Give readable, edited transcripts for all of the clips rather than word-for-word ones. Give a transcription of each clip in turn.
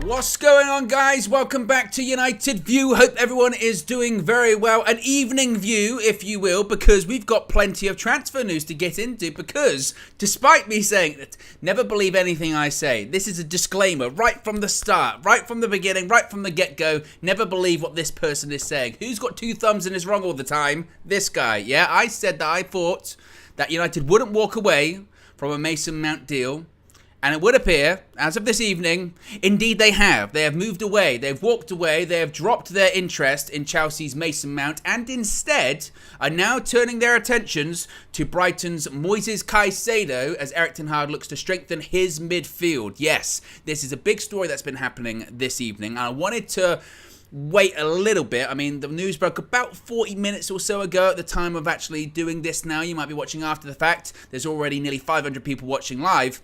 What's going on, guys? Welcome back to United View. Hope everyone is doing very well. An evening view, if you will, because we've got plenty of transfer news to get into. Because despite me saying that, never believe anything I say. This is a disclaimer right from the start, right from the beginning, right from the get-go. Never believe what this person is saying. Who's got two thumbs and is wrong all the time? This guy. Yeah, I said that I thought that United wouldn't walk away from a Mason Mount deal. And it would appear, as of this evening, indeed they have. They have moved away, they've walked away, they have dropped their interest in Chelsea's Mason Mount and instead are now turning their attentions to Brighton's Moises Caicedo as Erik ten Hag looks to strengthen his midfield. Yes, this is a big story that's been happening this evening. And I wanted to wait a little bit. I mean, the news broke about 40 minutes or so ago at the time of actually doing this now. You might be watching after the fact. There's already nearly 500 people watching live.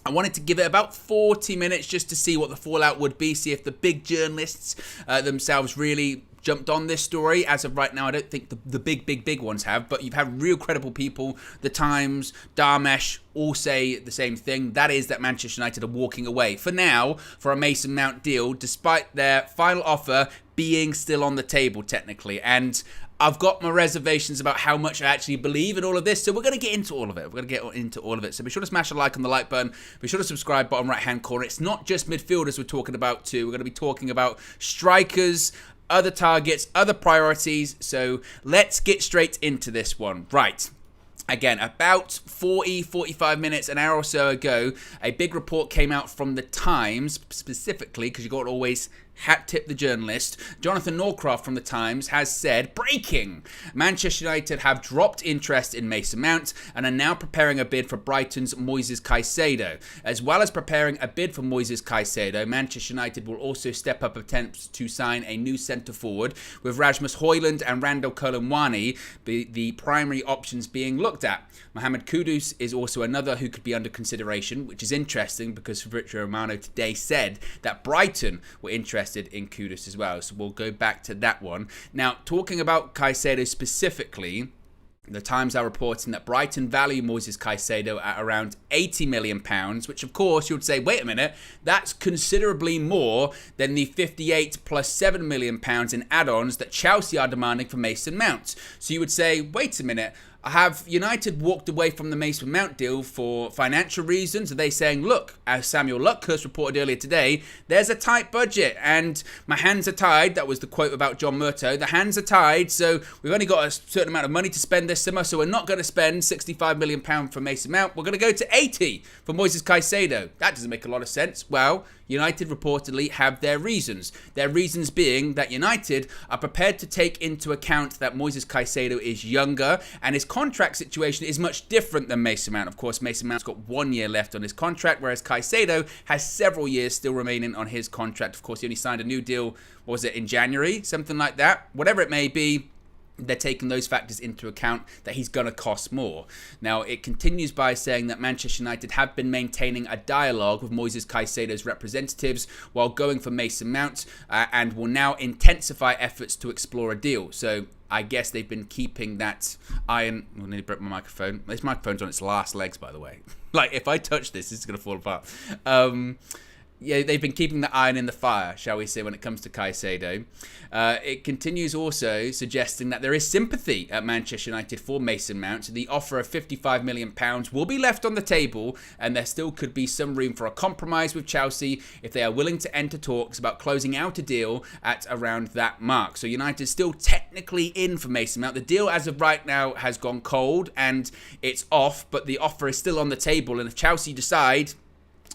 I wanted to give it about 40 minutes just to see what the fallout would be, see if the big journalists themselves really jumped on this story. As of right now, I don't think the big ones have, but you've had real credible people, The Times, Darmesh, all say the same thing. That is that Manchester United are walking away, for now, for a Mason Mount deal, despite their final offer being still on the table, technically. And I've got my reservations about how much I actually believe in all of this, so we're going to get into all of it. So be sure to smash a like on the like button. Be sure to subscribe, bottom right-hand corner. It's not just midfielders we're talking about too. We're going to be talking about strikers, other targets, other priorities. So let's get straight into this one. Right. Again, about 45 minutes, an hour or so ago, a big report came out from The Times, specifically, because you've got to always hat tip the journalist. Jonathan Norcroft from The Times has said, breaking! Manchester United have dropped interest in Mason Mount and are now preparing a bid for Brighton's Moises Caicedo. As well as preparing a bid for Moises Caicedo, Manchester United will also step up attempts to sign a new centre-forward, with Rasmus Højlund and Randal Kolo Muani the primary options being looked at. Mohamed Kudus is also another who could be under consideration, which is interesting because Fabrizio Romano today said that Brighton were interested in Kudus as well. So we'll go back to that one. Now, talking about Caicedo specifically, The Times are reporting that Brighton value Moises Caicedo at around £80 million, which of course you would say, wait a minute, that's considerably more than the 58 plus £7 million in add-ons that Chelsea are demanding for Mason Mount. So you would say, wait a minute, have United walked away from the Mason Mount deal for financial reasons? Are they saying, look, as Samuel Luckhurst reported earlier today, there's a tight budget and my hands are tied. That was the quote about John Murtough. The hands are tied, so we've only got a certain amount of money to spend this summer, so we're not going to spend £65 million for Mason Mount. We're going to go to 80 for Moises Caicedo. That doesn't make a lot of sense. Well, United reportedly have their reasons. Their reasons being that United are prepared to take into account that Moises Caicedo is younger and his contract situation is much different than Mason Mount. Of course, Mason Mount's got 1 year left on his contract, whereas Caicedo has several years still remaining on his contract. Of course, he only signed a new deal, what was it, in January? Something like that. Whatever it may be, they're taking those factors into account, that he's going to cost more. Now, it continues by saying that Manchester United have been maintaining a dialogue with Moises Caicedo's representatives while going for Mason Mount and will now intensify efforts to explore a deal. So I guess they've been keeping that iron. I nearly broke my microphone. This microphone's on its last legs, by the way. Like, if I touch this, it's going to fall apart. Yeah, they've been keeping the iron in the fire, shall we say, when it comes to Caicedo. It continues also suggesting that there is sympathy at Manchester United for Mason Mount. The offer of £55 million will be left on the table, and there still could be some room for a compromise with Chelsea if they are willing to enter talks about closing out a deal at around that mark. So United is still technically in for Mason Mount. The deal as of right now has gone cold and it's off, but the offer is still on the table. And if Chelsea decide,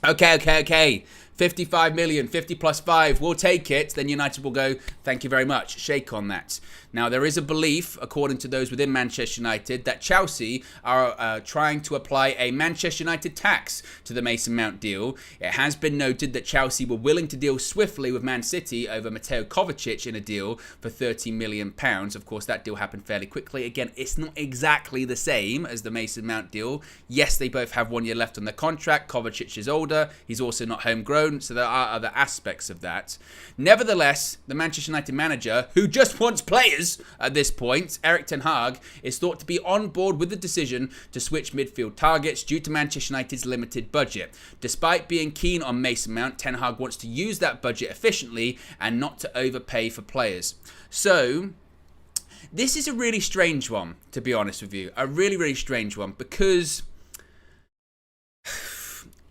okay, 55 million, 50 plus 5, we'll take it, then United will go, thank you very much, shake on that. Now, there is a belief, according to those within Manchester United, that Chelsea are trying to apply a Manchester United tax to the Mason Mount deal. It has been noted that Chelsea were willing to deal swiftly with Man City over Mateo Kovacic in a deal for £30 million. Of course, that deal happened fairly quickly. Again, it's not exactly the same as the Mason Mount deal. Yes, they both have 1 year left on their contract. Kovacic is older. He's also not homegrown, so there are other aspects of that. Nevertheless, the Manchester United manager, who just wants players at this point, Erik ten Hag, is thought to be on board with the decision to switch midfield targets due to Manchester United's limited budget. Despite being keen on Mason Mount, ten Hag wants to use that budget efficiently and not to overpay for players. So this is a really strange one, to be honest with you. A really, really strange one, because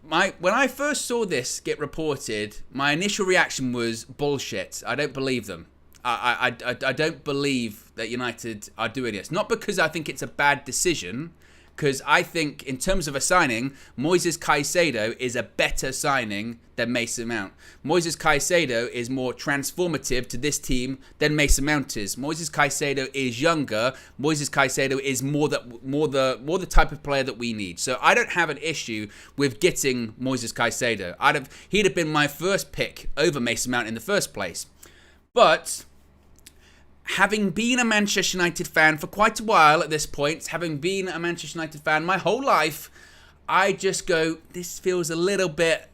when I first saw this get reported, my initial reaction was bullshit. I don't believe them. I don't believe that United are doing this. Not because I think it's a bad decision, because I think in terms of a signing, Moises Caicedo is a better signing than Mason Mount. Moises Caicedo is more transformative to this team than Mason Mount is. Moises Caicedo is younger. Moises Caicedo is more the type of player that we need. So I don't have an issue with getting Moises Caicedo. He'd have been my first pick over Mason Mount in the first place. But having been a Manchester United fan for quite a while at this point, having been a Manchester United fan my whole life, I just go, this feels a little bit,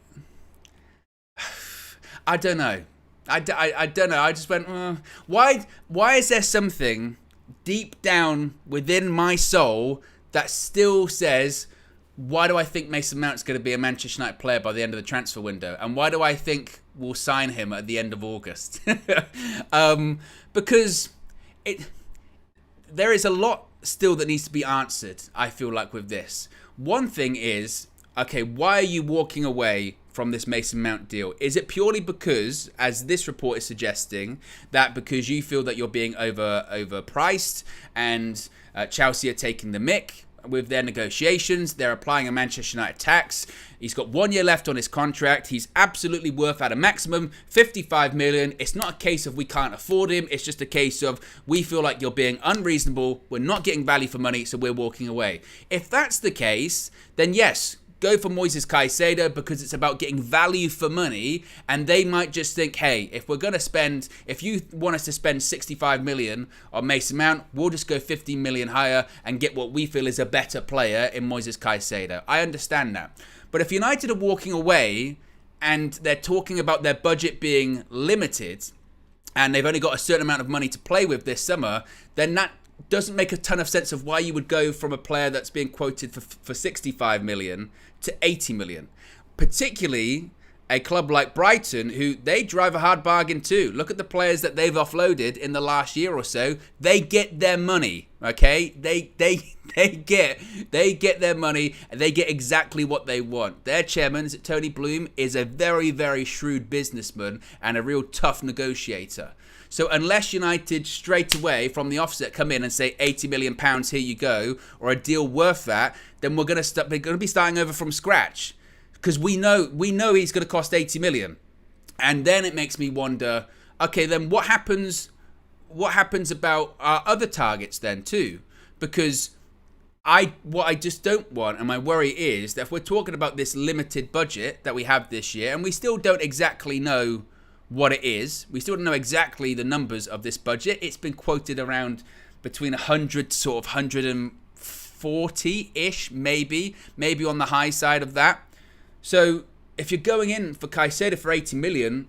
I don't know. I don't know. I just went, why is there something deep down within my soul that still says, why do I think Mason Mount's going to be a Manchester United player by the end of the transfer window? And why do I think we'll sign him at the end of August? Because there is a lot still that needs to be answered, I feel like, with this. One thing is, okay, why are you walking away from this Mason Mount deal? Is it purely because, as this report is suggesting, that because you feel that you're being overpriced and Chelsea are taking the mick with their negotiations, they're applying a Manchester United tax? He's got 1 year left on his contract. He's absolutely worth at a maximum 55 million. It's not a case of we can't afford him. It's just a case of we feel like you're being unreasonable. We're not getting value for money, so we're walking away. If that's the case, then yes, go for Moises Caicedo, because it's about getting value for money, and they might just think, hey, if you want us to spend 65 million on Mason Mount, we'll just go 15 million higher and get what we feel is a better player in Moises Caicedo. I understand that. But if United are walking away and they're talking about their budget being limited and they've only got a certain amount of money to play with this summer, then that doesn't make a ton of sense of why you would go from a player that's being quoted for 65 million to 80 million. Particularly a club like Brighton, who they drive a hard bargain too. Look at the players that they've offloaded in the last year or so. They get their money, okay? They get their money, and they get exactly what they want. Their chairman, Tony Bloom, is a very, very shrewd businessman and a real tough negotiator. So unless United straight away from the offset come in and say £80 million, here you go, or a deal worth that, then we're going to be starting over from scratch, because we know he's going to cost 80 million. And then it makes me wonder, okay, then what happens about our other targets then too? Because what I just don't want, and my worry is that if we're talking about this limited budget that we have this year, and we still don't exactly know what it is. We still don't know exactly the numbers of this budget. It's been quoted around between 100 to sort of 140-ish, maybe on the high side of that. So if you're going in for Caicedo for 80 million,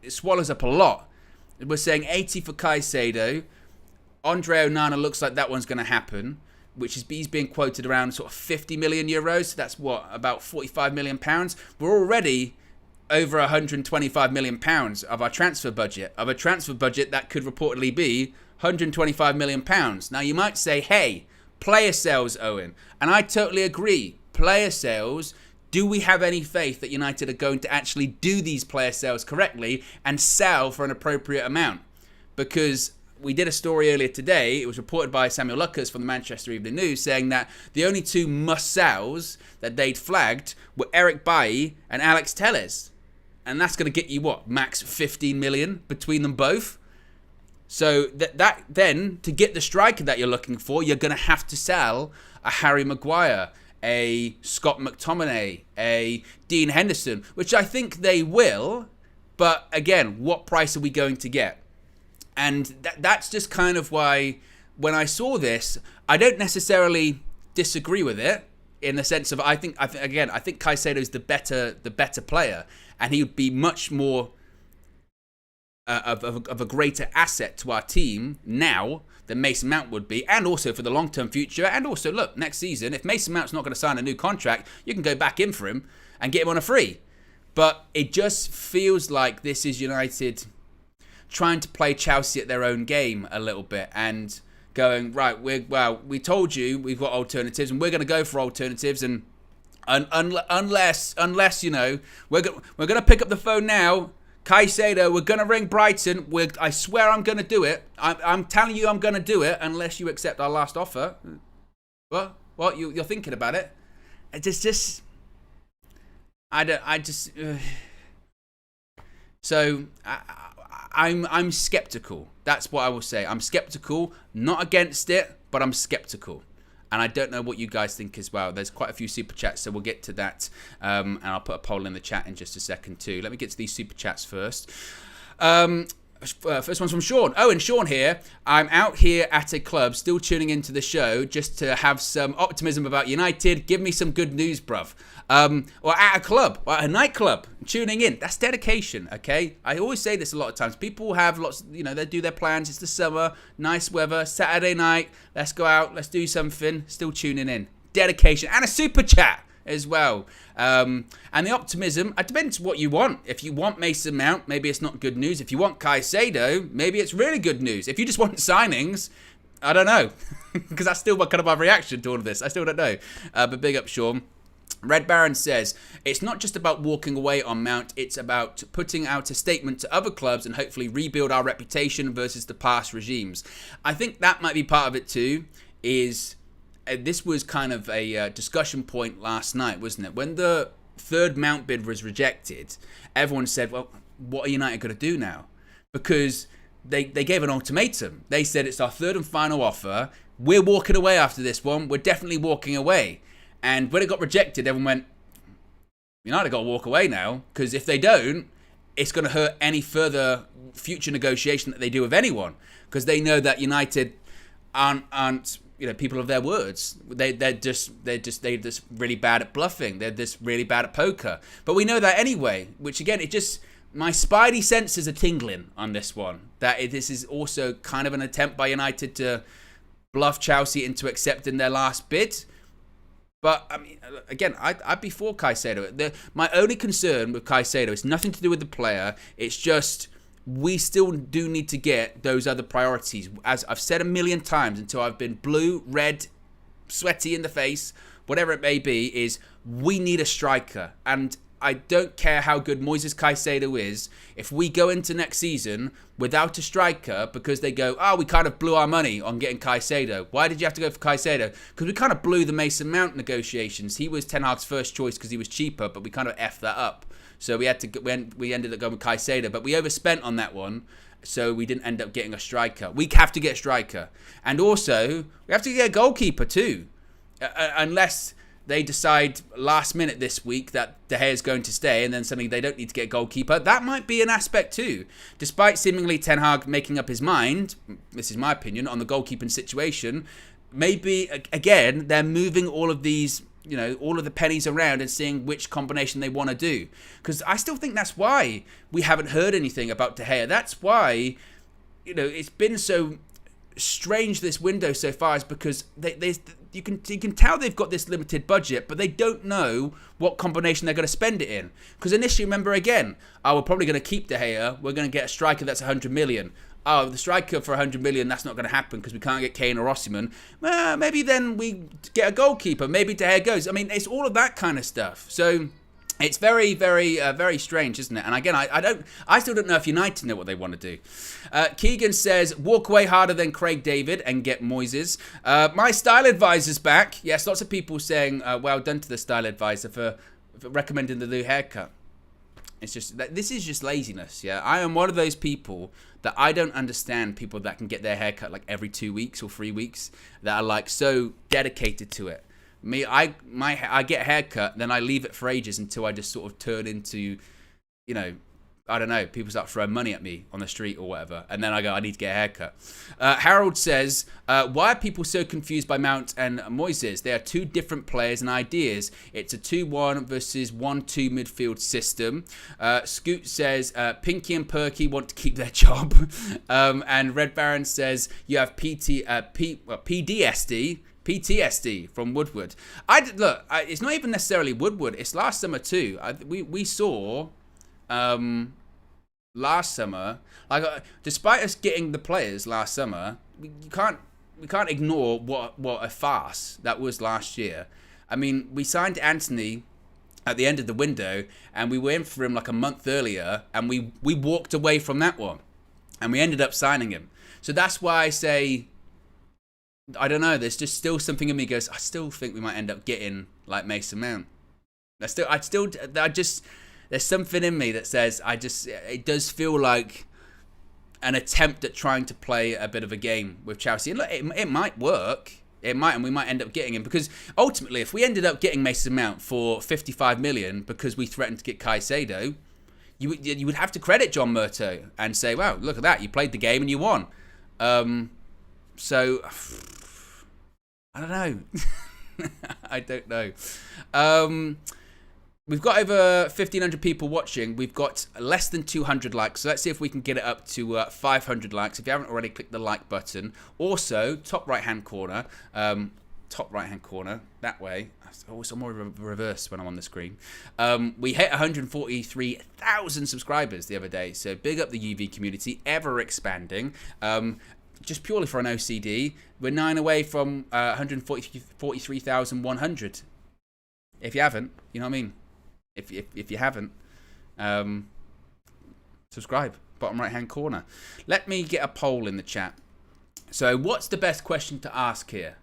it swallows up a lot. We're saying 80 for Caicedo. Andre Onana looks like that one's going to happen, he's being quoted around sort of 50 million euros. So that's what, about 45 million pounds. We're already over 125 million pounds of our transfer budget, that could reportedly be 125 million pounds. Now you might say, hey, player sales, Owen, and I totally agree. Player sales, do we have any faith that United are going to actually do these player sales correctly and sell for an appropriate amount? Because we did a story earlier today, it was reported by Samuel Luckers from the Manchester Evening News, saying that the only two must-sells that they'd flagged were Eric Bailly and Alex Telles. And that's going to get you, what, max 15 million between them both? So that then, to get the striker that you're looking for, you're going to have to sell a Harry Maguire, a Scott McTominay, a Dean Henderson, which I think they will. But again, what price are we going to get? And that's just kind of why, when I saw this, I don't necessarily disagree with it, in the sense of I think Caicedo is the better player, and he would be much more of a greater asset to our team now than Mason Mount would be, and also for the long-term future. And also, look, next season, if Mason Mount's not going to sign a new contract, you can go back in for him and get him on a free. But it just feels like this is United trying to play Chelsea at their own game a little bit and going, right, we told you we've got alternatives and we're going to go for alternatives, and unless you know, we're going to pick up the phone now. Caicedo, we're going to ring Brighton. I swear I'm going to do it. I'm telling you I'm going to do it unless you accept our last offer. What? You're thinking about it? So I'm skeptical. That's what I will say. I'm skeptical, not against it, but I'm skeptical. And I don't know what you guys think as well. There's quite a few super chats, so we'll get to that. And I'll put a poll in the chat in just a second too. Let me get to these super chats first. First one's from Sean. Oh, and Sean here. I'm out here at a club, still tuning into the show just to have some optimism about United. Give me some good news, bruv. Or at a club, or at a nightclub, tuning in. That's dedication, okay? I always say this a lot of times. People have lots, they do their plans. It's the summer, nice weather, Saturday night. Let's go out, let's do something. Still tuning in. Dedication. And a super chat as well. And the optimism, it depends what you want. If you want Mason Mount, maybe it's not good news. If you want Caicedo, maybe it's really good news. If you just want signings, I don't know. Because that's still kind of my reaction to all of this. I still don't know. But big up, Sean. Red Baron says, it's not just about walking away on Mount, it's about putting out a statement to other clubs and hopefully rebuild our reputation versus the past regimes. I think that might be part of it too, this was kind of a discussion point last night, wasn't it? When the third Mount bid was rejected, everyone said, well, what are United going to do now? Because they gave an ultimatum. They said it's our third and final offer. We're walking away after this one. We're definitely walking away. And when it got rejected, everyone went, United got to walk away now, because if they don't, it's going to hurt any further future negotiation that they do with anyone, because they know that United aren't people of their words. They're just really bad at bluffing. They're just really bad at poker. But we know that anyway, which again, my spidey senses are tingling on this one. This is also kind of an attempt by United to bluff Chelsea into accepting their last bid. But, I mean, again, I'd be for Caicedo. My only concern with Caicedo is nothing to do with the player. It's just we still do need to get those other priorities. As I've said a million times until I've been blue, red, sweaty in the face, whatever it may be, is we need a striker. And I don't care how good Moises Caicedo is. If we go into next season without a striker because they go, we kind of blew our money on getting Caicedo. Why did you have to go for Caicedo? Because we kind of blew the Mason Mount negotiations. He was Ten Hag's first choice because he was cheaper, but we kind of effed that up. So we ended up going with Caicedo, but we overspent on that one. So we didn't end up getting a striker. We have to get a striker. And also, we have to get a goalkeeper too. Unless they decide last minute this week that De Gea is going to stay and then suddenly they don't need to get a goalkeeper. That might be an aspect too. Despite seemingly Ten Hag making up his mind, this is my opinion, on the goalkeeping situation, maybe, again, they're moving all of these, all of the pennies around and seeing which combination they want to do. Because I still think that's why we haven't heard anything about De Gea. That's why, it's been so strange this window so far, is because you can tell they've got this limited budget, but they don't know what combination they're going to spend it in. Because initially, remember again, we're probably going to keep De Gea. We're going to get a striker that's 100 million. The striker for 100 million, that's not going to happen because we can't get Kane or Osimhen. Well, maybe then we get a goalkeeper. Maybe De Gea goes. I mean, it's all of that kind of stuff. So it's very, very, very strange, isn't it? And again, I still don't know if United know what they want to do. Keegan says, walk away harder than Craig David and get Moises. My style advisor's back. Yes, lots of people saying, well done to the style advisor for recommending the new haircut. It's just, this is just laziness, yeah? I am one of those people that I don't understand people that can get their haircut like every 2 weeks or 3 weeks, that are like so dedicated to it. Me, I get a haircut, then I leave it for ages until I just sort of turn into, I don't know, people start throwing money at me on the street or whatever. And then I go, I need to get a haircut. Harold says, why are people so confused by Mount and Moises? They are two different players and ideas. It's a 2-1 versus 1-2 midfield system. Scoot says, Pinky and Perky want to keep their job. And Red Baron says, you have PTSD from Woodward. Look, it's not even necessarily Woodward. It's last summer too. We saw... last summer, like despite us getting the players last summer, we can't ignore what a farce that was last year. I mean, we signed Anthony at the end of the window, and we were in for him like a month earlier, and we walked away from that one, and we ended up signing him. So that's why I say, I don't know. There's just still something in me goes, I still think we might end up getting like Mason Mount. There's something in me that says it does feel like an attempt at trying to play a bit of a game with Chelsea. And look, it might work. It might, and we might end up getting him. Because ultimately, if we ended up getting Mason Mount for 55 million because we threatened to get Caicedo, you would have to credit John Murto and say, wow, look at that. You played the game and you won. So, I don't know. I don't know. We've got over 1,500 people watching. We've got less than 200 likes. So let's see if we can get it up to 500 likes. If you haven't already, click the like button. Also, top right-hand corner, that way. Oh, it's more reverse when I'm on the screen. We hit 143,000 subscribers the other day. So big up the UV community, ever expanding. Just purely for an OCD, we're 9 away from 143,100. If you haven't, you know what I mean? If you haven't, subscribe, bottom right hand corner. Let me get a poll in the chat. So what's the best question to ask here?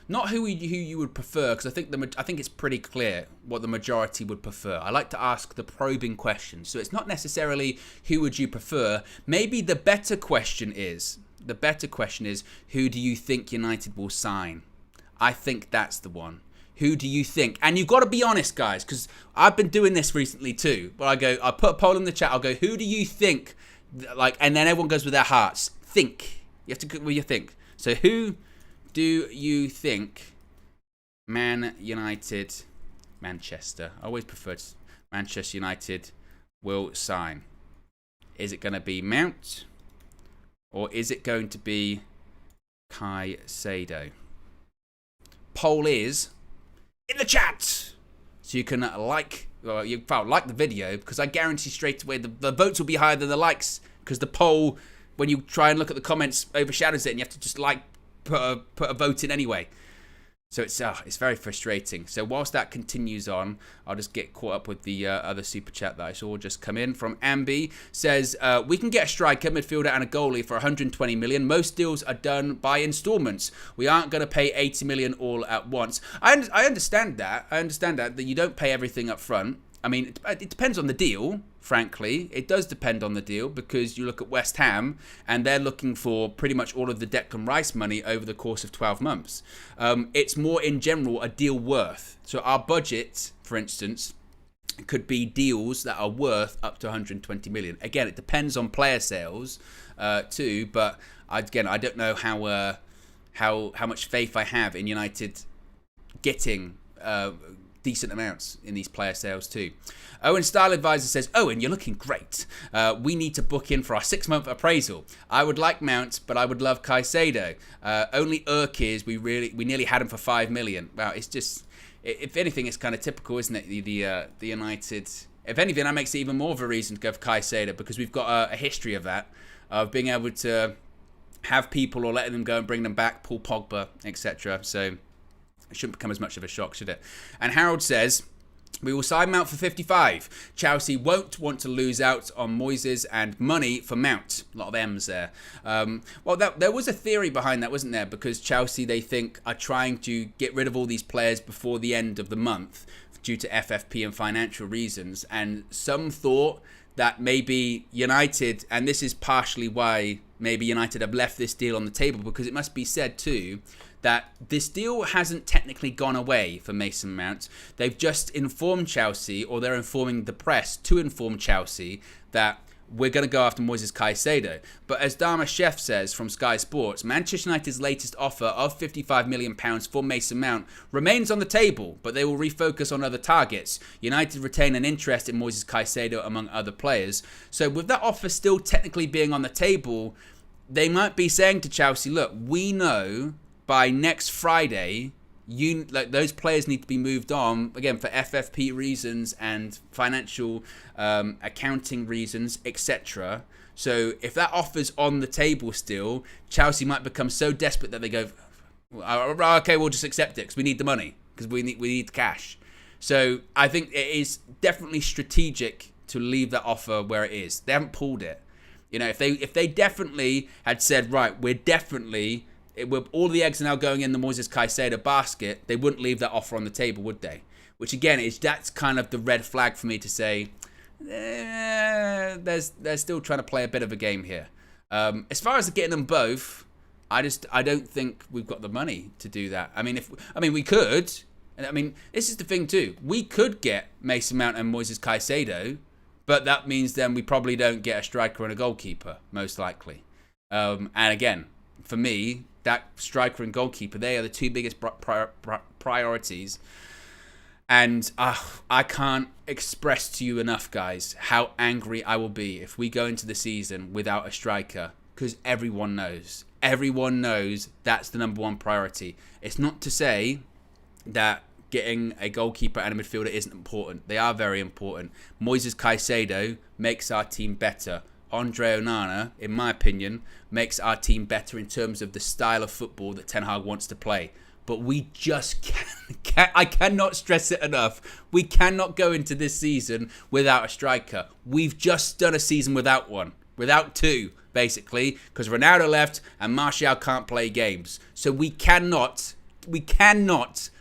Not who you would prefer, because I think it's pretty clear what the majority would prefer. I like to ask the probing questions. So it's not necessarily who would you prefer. Maybe the better question is who do you think United will sign? I think that's the one. Who do you think? And you've got to be honest, guys, because I've been doing this recently too. But I put a poll in the chat. I'll go, who do you think? And then everyone goes with their hearts. Think. You have to go with your think. So who do you think Manchester, I always preferred Manchester United, will sign? Is it going to be Mount? Or is it going to be Caicedo? Poll is in the chat, so you can like the video, because I guarantee straight away the votes will be higher than the likes, because the poll, when you try and look at the comments, overshadows it, and you have to just put a vote in anyway. So it's very frustrating. So whilst that continues on, I'll just get caught up with the other super chat that I saw just come in from Ambi. Says, we can get a striker, midfielder and a goalie for 120 million. Most deals are done by installments. We aren't going to pay 80 million all at once. I understand that. That you don't pay everything up front. I mean, it depends on the deal, frankly. It does depend on the deal, because you look at West Ham and they're looking for pretty much all of the Declan Rice money over the course of 12 months. It's more in general a deal worth. So our budget, for instance, could be deals that are worth up to 120 million. Again, it depends on player sales too, but again, I don't know how much faith I have in United getting decent amounts in these player sales too. Owen Style Advisor says, Owen, you're looking great. We need to book in for our 6-month appraisal. I would like Mount, but I would love Caicedo. Only is we nearly had him for 5 million. Wow, it's just, if anything, it's kind of typical, isn't it? The United. If anything, that makes it even more of a reason to go for Caicedo, because we've got a history of that, of being able to have people or letting them go and bring them back, Paul Pogba, etc. So it shouldn't become as much of a shock, should it? And Harold says, we will sign Mount for 55. Chelsea won't want to lose out on Moises and money for Mount. A lot of M's there. Well, there was a theory behind that, wasn't there? Because Chelsea, they think, are trying to get rid of all these players before the end of the month due to FFP and financial reasons. And some thought that maybe United, and this is partially why maybe United have left this deal on the table, because it must be said too that this deal hasn't technically gone away for Mason Mount. They've just informed Chelsea, or they're informing the press to inform Chelsea, that we're going to go after Moises Caicedo. But as Dharma Chef says from Sky Sports, Manchester United's latest offer of £55 million for Mason Mount remains on the table, but they will refocus on other targets. United retain an interest in Moises Caicedo among other players. So with that offer still technically being on the table, they might be saying to Chelsea, look, we know by next Friday, those players need to be moved on, again, for FFP reasons and financial accounting reasons, etc. So if that offer's on the table still, Chelsea might become so desperate that they go, okay, we'll just accept it because we need the money, because we need the cash. So I think it is definitely strategic to leave that offer where it is. They haven't pulled it. You know, if they definitely had said, right, all the eggs are now going in the Moises Caicedo basket, they wouldn't leave that offer on the table, would they? Which again, that's kind of the red flag for me to say, they're still trying to play a bit of a game here. As far as getting them both, I don't think we've got the money to do that. I mean, we could. I mean, this is the thing too. We could get Mason Mount and Moises Caicedo, but that means then we probably don't get a striker and a goalkeeper, most likely. And again, for me, that striker and goalkeeper, they are the two biggest priorities. And I can't express to you enough, guys, how angry I will be if we go into the season without a striker. Because everyone knows that's the number one priority. It's not to say that getting a goalkeeper and a midfielder isn't important. They are very important. Moises Caicedo makes our team better. Andre Onana, in my opinion, makes our team better in terms of the style of football that Ten Hag wants to play. But we just I cannot stress it enough. We cannot go into this season without a striker. We've just done a season without one. Without two, basically, because Ronaldo left and Martial can't play games. So we cannot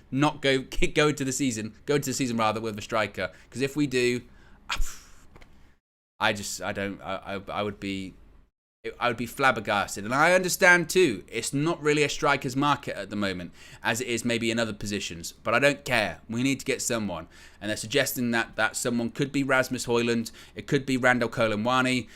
not go into the season with a striker. Because if we do, I would be flabbergasted. And I understand too, it's not really a striker's market at the moment, as it is maybe in other positions. But I don't care. We need to get someone. And they're suggesting that someone could be Rasmus Højlund. It could be Randall Colomwani.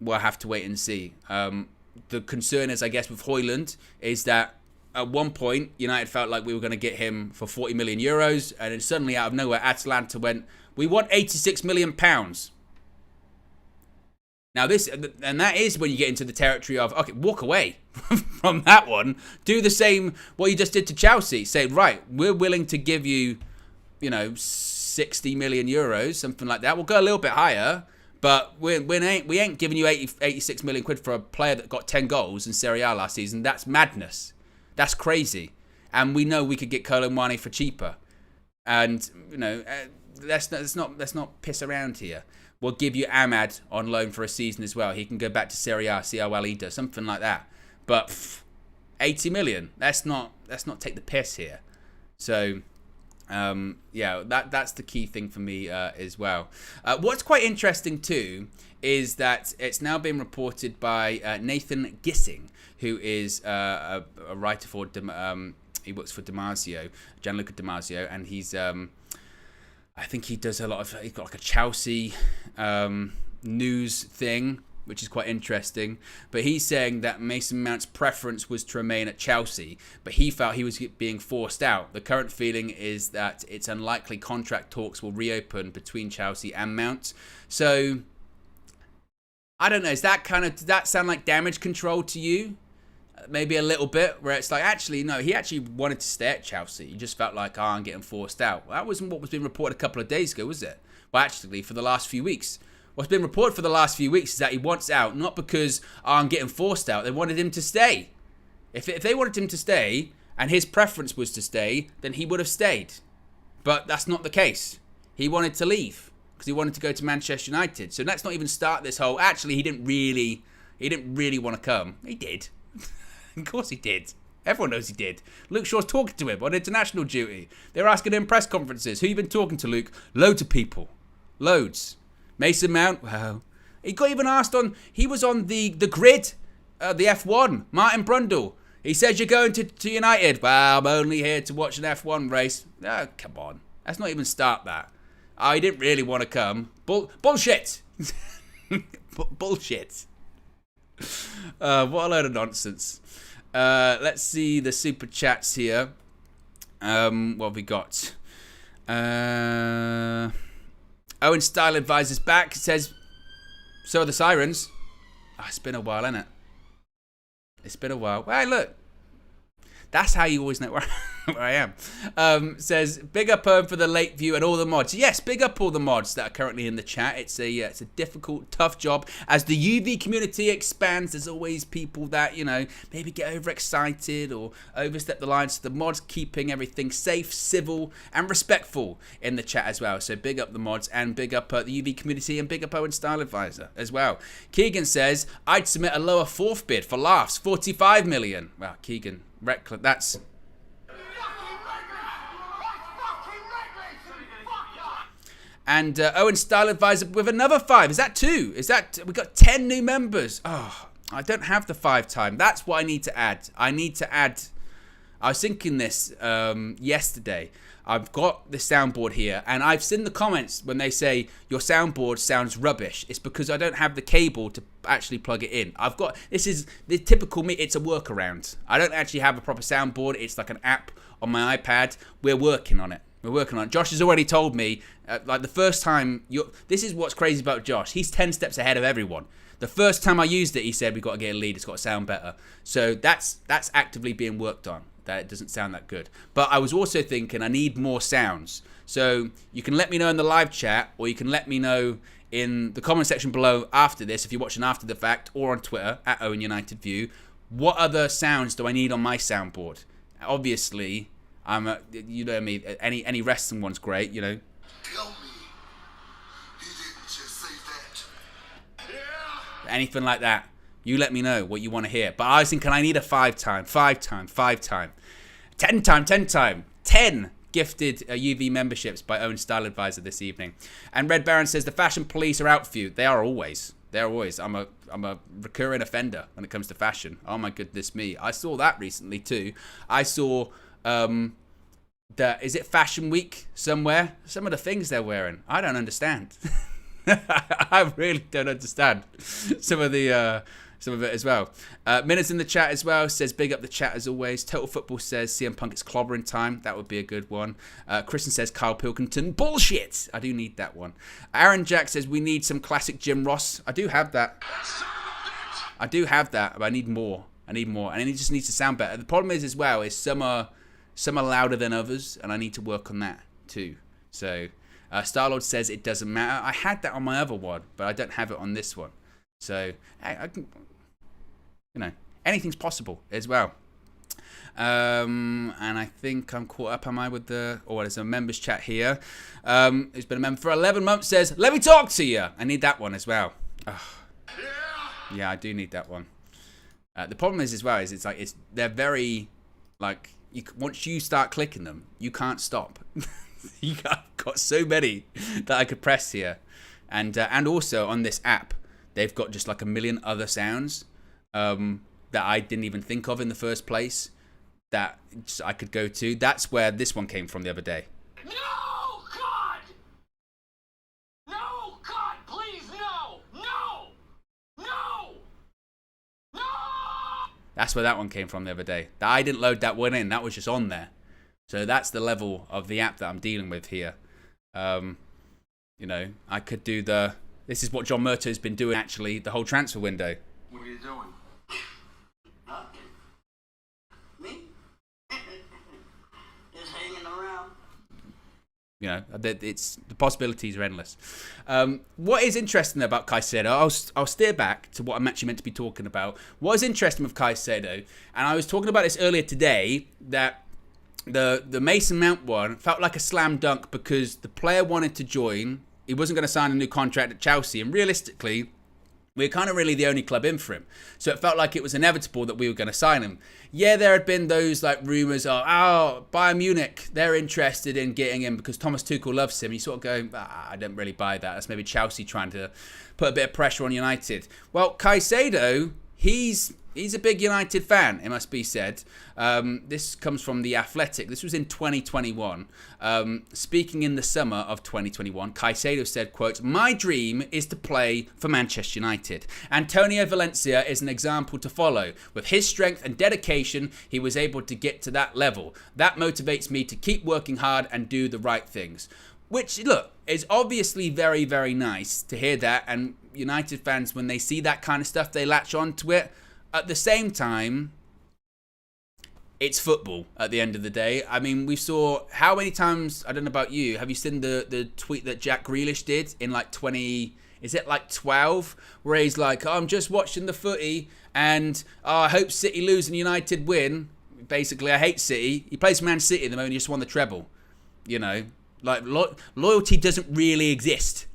We'll have to wait and see. The concern is, I guess, with Højlund is that at one point, United felt like we were going to get him for 40 million euros. And then suddenly, out of nowhere, Atalanta went, we want 86 million pounds. Now that is when you get into the territory of, okay, walk away from that one. Do the same, what you just did to Chelsea. Say, right, we're willing to give you, 60 million euros, something like that. We'll go a little bit higher, but we ain't giving you 86 million quid for a player that got 10 goals in Serie A last season. That's madness. That's crazy. And we know we could get Colomwani for cheaper. And, let's not piss around here. We'll give you Ahmad on loan for a season as well. He can go back to Serie A, see how well he does, something like that. But 80 million, let's not take the piss here. So, that's the key thing for me as well. What's quite interesting too is that it's now been reported by Nathan Gissing, who is a writer for he works for Gianluca Damasio, and he's I think he does a lot of, he's got like a Chelsea news thing, which is quite interesting. But he's saying that Mason Mount's preference was to remain at Chelsea, but he felt he was being forced out. The current feeling is that it's unlikely contract talks will reopen between Chelsea and Mount. So, I don't know, does that sound like damage control to you? Maybe a little bit, where it's like, actually, no, he actually wanted to stay at Chelsea. He just felt like, I'm getting forced out. Well, that wasn't what was being reported a couple of days ago, was it? Well, actually, for the last few weeks. What's been reported for the last few weeks is that he wants out, not because, I'm getting forced out. They wanted him to stay. If they wanted him to stay, and his preference was to stay, then he would have stayed. But that's not the case. He wanted to leave, because he wanted to go to Manchester United. So let's not even start this whole, actually, he didn't really want to come. He did. Of course he did. Everyone knows he did. Luke Shaw's talking to him on international duty. They were asking him in press conferences, who you been talking to, Luke? Loads of people. Loads. Mason Mount, well, he got even asked on, he was on the grid, the F1, Martin Brundle. He says you're going to United. Well, I'm only here to watch an F1 race. Oh, come on. Let's not even start that. I didn't really want to come. Bullshit. Bullshit. What a load of nonsense. Let's see the super chats here. What have we got? Owen Style Advisors back. Says, so are the sirens. Oh, it's been a while, hasn't it? It's been a while. Well, look. That's how you always know where I am. Says, big up for the late view and all the mods. Yes, big up all the mods that are currently in the chat. It's a difficult, tough job. As the UV community expands, there's always people that, you know, maybe get overexcited or overstep the lines. So the mods keeping everything safe, civil, and respectful in the chat as well. So big up the mods and big up the UV community and big up Owen Style Advisor as well. Keegan says, I'd submit a lower fourth bid for laughs, 45 million. Wow, Keegan. That's and Owen Style Advisor with another 5. Is that 2? Is that we got 10 new members? Oh, I don't have the 5 time. That's what I need to add. I was thinking this yesterday. I've got the soundboard here, and I've seen the comments when they say your soundboard sounds rubbish. It's because I don't have the cable to actually plug it in. This is the typical me. It's a workaround. I don't actually have a proper soundboard. It's like an app on my iPad. We're working on it. Josh has already told me, like the first time. This is what's crazy about Josh. He's 10 steps ahead of everyone. The first time I used it, he said we've got to get a lead. It's got to sound better. So that's actively being worked on. That it doesn't sound that good. But I was also thinking I need more sounds. So you can let me know in the live chat, or you can let me know in the comment section below after this, if you're watching after the fact, or on Twitter at Owen United View. What other sounds do I need on my soundboard? Obviously, you know me. Any wrestling one's great. You know. Tell me, he didn't just say that. Yeah. Anything like that. You let me know what you want to hear. But I was thinking I need a 5 time, 10 time. 10 gifted UV memberships by Owen Style Advisor this evening. And Red Baron says the fashion police are out for you. They are always. I'm a recurring offender when it comes to fashion. Oh my goodness me. I saw that recently too. I saw is it Fashion Week somewhere? Some of the things they're wearing. I don't understand. I really don't understand some of it as well. Minutes in the chat as well says big up the chat as always. Total Football says CM Punk it's clobbering time. That would be a good one. Kristen says Kyle Pilkington bullshit. I do need that one. Aaron Jack says we need some classic Jim Ross. I do have that. But I need more. And it just needs to sound better. The problem is as well is some are louder than others, and I need to work on that too. So Starlord says it doesn't matter. I had that on my other one, but I don't have it on this one. So I can, you know, anything's possible as well. And I think I'm caught up, am I, with there's a members chat here. Who's been a member for 11 months says, let me talk to you. I need that one as well. Yeah, I do need that one. The problem is as well, is they're very, like, once you start clicking them, you can't stop. I've got so many that I could press here. And also on this app, they've got just like a million other sounds that I didn't even think of in the first place that I could go to. That's where this one came from the other day. No, God! No, God, please, no! No! No! No! That's where that one came from the other day. I didn't load that one in. That was just on there. So that's the level of the app that I'm dealing with here. You know, I could do this is what John Murtaugh's been doing, actually, the whole transfer window. What are you doing? Nothing. Me? Just hanging around. You know, the possibilities are endless. What is interesting about Caicedo, I'll steer back to what I'm actually meant to be talking about. What is interesting with Caicedo, and I was talking about this earlier today, that the Mason Mount one felt like a slam dunk because the player wanted to join. He wasn't going to sign a new contract at Chelsea. And realistically, we're kind of really the only club in for him. So it felt like it was inevitable that we were going to sign him. Yeah, there had been those like rumours of, Bayern Munich, they're interested in getting him because Thomas Tuchel loves him. You sort of go, I don't really buy that. That's maybe Chelsea trying to put a bit of pressure on United. Well, Caicedo, he's He's a big United fan, it must be said. This comes from The Athletic. This was in 2021. Speaking in the summer of 2021, Caicedo said, quote, "My dream is to play for Manchester United. Antonio Valencia is an example to follow. With his strength and dedication, he was able to get to that level. That motivates me to keep working hard and do the right things." Which, look, is obviously very, very nice to hear that. And United fans, when they see that kind of stuff, they latch on to it. At the same time, it's football at the end of the day. I mean, we saw how many times, I don't know about you, have you seen the tweet that Jack Grealish did in like 12, where he's like, "Oh, I'm just watching the footy and I hope City lose and United win." Basically, I hate City. He plays for Man City at the moment, he just won the treble. You know, like loyalty doesn't really exist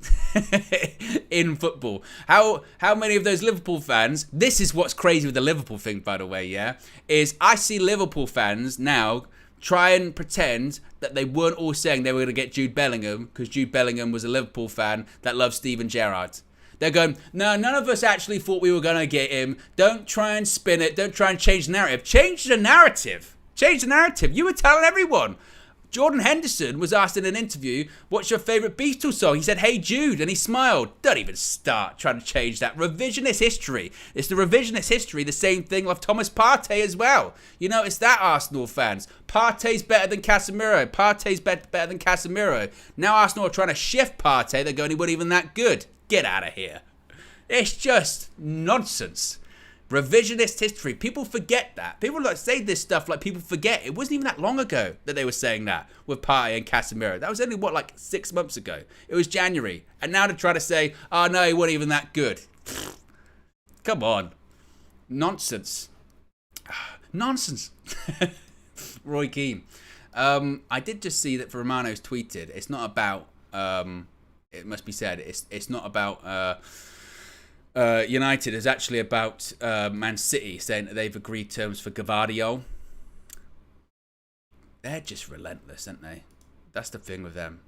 in football. How many of those Liverpool fans, this is what's crazy with the Liverpool thing, by the way, yeah, is I see Liverpool fans now try and pretend that they weren't all saying they were going to get Jude Bellingham because Jude Bellingham was a Liverpool fan that loved Steven Gerrard. They're going, "No, none of us actually thought we were going to get him. Don't try and spin it. Don't try and change the narrative." Change the narrative. Change the narrative. You were telling everyone. Jordan Henderson was asked in an interview, "What's your favourite Beatles song?" He said, "Hey Jude," and he smiled. Don't even start trying to change that. Revisionist history. It's the revisionist history, the same thing of Thomas Partey as well. You know, it's that, Arsenal fans. Partey's better than Casemiro. Partey's better than Casemiro. Now Arsenal are trying to shift Partey. They're going, "He wasn't even that good." Get out of here. It's just nonsense. Revisionist history. People forget that. People like say this stuff like people forget. It wasn't even that long ago that they were saying that with Partey and Casemiro. That was only, what, like 6 months ago. It was January. And now to try to say, "Oh, no, he wasn't even that good." Come on. Nonsense. Nonsense. Roy Keane. I did just see that Romano's tweeted. It's not about, it must be said, it's not about... United is actually about Man City saying that they've agreed terms for Gvardiol. They're just relentless, aren't they? That's the thing with them.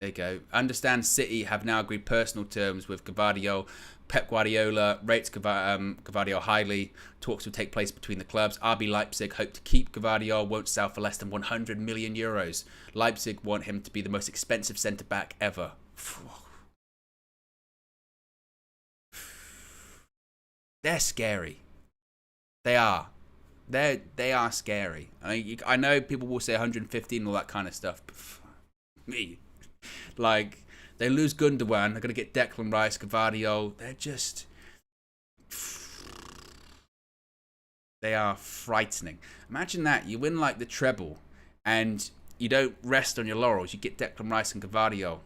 There you go. Understand City have now agreed personal terms with Gvardiol. Pep Guardiola rates Gvardiol highly. Talks will take place between the clubs. RB Leipzig hope to keep Gvardiol, won't sell for less than 100 million euros. Leipzig want him to be the most expensive centre-back ever. They're scary. They are. They are scary. I know people will say 115 and all that kind of stuff. But me, like, they lose Gundogan. They're gonna get Declan Rice, Gvardiol. They're just, they are frightening. Imagine that you win like the treble, and you don't rest on your laurels. You get Declan Rice and Gvardiol.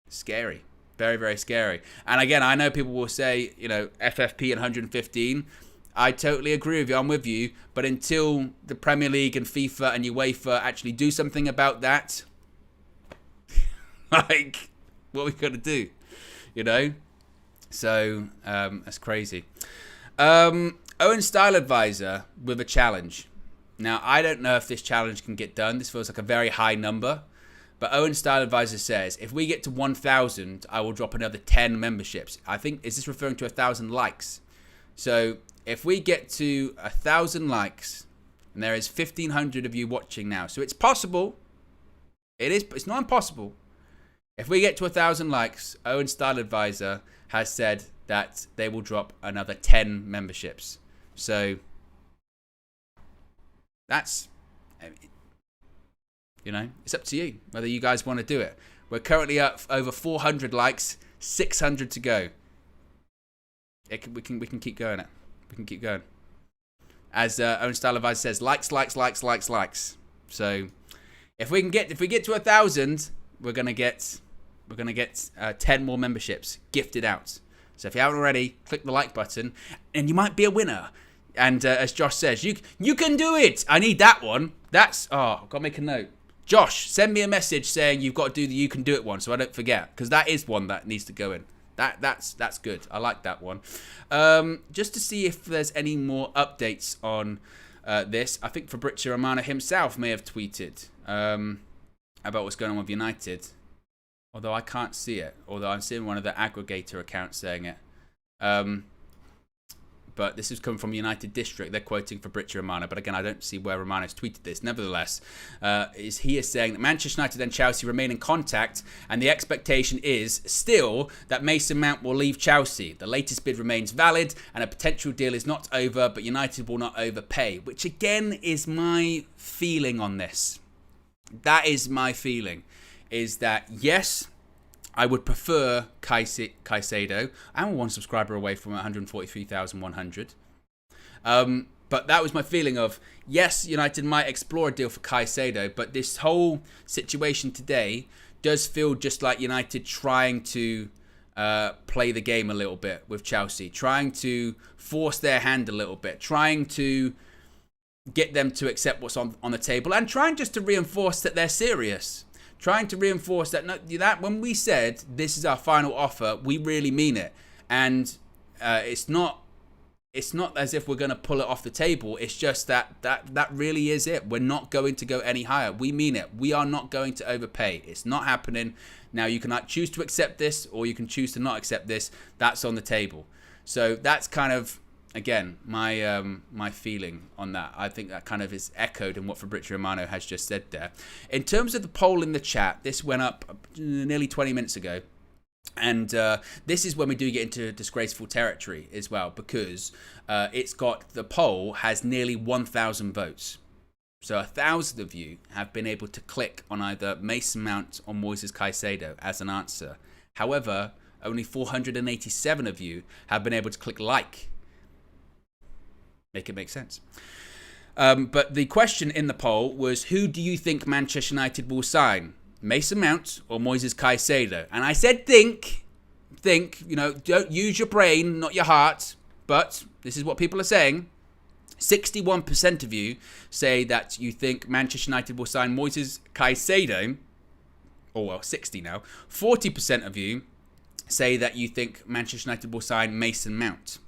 Scary. Very, very scary. And again, I know people will say, you know, FFP and 115. I totally agree with you. I'm with you. But until the Premier League and FIFA and UEFA actually do something about that, like, what are we going to do? You know? So, that's crazy. Owen Style Advisor with a challenge. Now, I don't know if this challenge can get done. This feels like a very high number. But Owen Style Advisor says, if we get to 1,000, I will drop another 10 memberships. I think, is this referring to 1,000 likes? So, if we get to 1,000 likes, and there is 1,500 of you watching now, so it's possible. It's not impossible. If we get to 1,000 likes, Owen Style Advisor has said that they will drop another 10 memberships. So, that's... You know, it's up to you whether you guys want to do it. We're currently at over 400 likes, 600 to go. We can keep going. We can keep going. As Owen Style Advisor says, likes. So if we get to 1,000, we're gonna get 10 more memberships gifted out. So if you haven't already, click the like button, and you might be a winner. And as Josh says, you can do it. I need that one. I've got to make a note. Josh, send me a message saying you've got to do the "you can do it" one, so I don't forget, because that is one that needs to go in. That's good. I like that one. Just to see if there's any more updates on this. I think Fabrizio Romano himself may have tweeted about what's going on with United, although I can't see it. Although I'm seeing one of the aggregator accounts saying it. but this is coming from United District. They're quoting Fabrizio Romano, but again, I don't see where Romano's tweeted this. Nevertheless, he is saying that Manchester United and Chelsea remain in contact, and the expectation is still that Mason Mount will leave Chelsea. The latest bid remains valid, and a potential deal is not over, but United will not overpay, which again is my feeling on this. That is my feeling, is that yes, I would prefer Caicedo. I'm one subscriber away from 143,100. But that was my feeling of, yes, United might explore a deal for Caicedo, but this whole situation today does feel just like United trying to play the game a little bit with Chelsea, trying to force their hand a little bit, trying to get them to accept what's on the table, and trying just to reinforce that they're serious. Trying to reinforce that when we said this is our final offer, we really mean it, and it's not as if we're going to pull it off the table. It's just that really is it. We're not going to go any higher. We mean it. We are not going to overpay. It's not happening. Now you can choose to accept this, or you can choose to not accept this. That's on the table. So that's kind of, again, my feeling on that. I think that kind of is echoed in what Fabrizio Romano has just said there. In terms of the poll in the chat, this went up nearly 20 minutes ago. And this is when we do get into disgraceful territory as well, because the poll has nearly 1,000 votes. So 1,000 of you have been able to click on either Mason Mount or Moises Caicedo as an answer. However, only 487 of you have been able to click like. Make it make sense. But the question in the poll was, who do you think Manchester United will sign? Mason Mount or Moises Caicedo? And I said think, don't use your brain, not your heart. But this is what people are saying. 61% of you say that you think Manchester United will sign Moises Caicedo. Or, well, 60 now. 40% of you say that you think Manchester United will sign Mason Mount,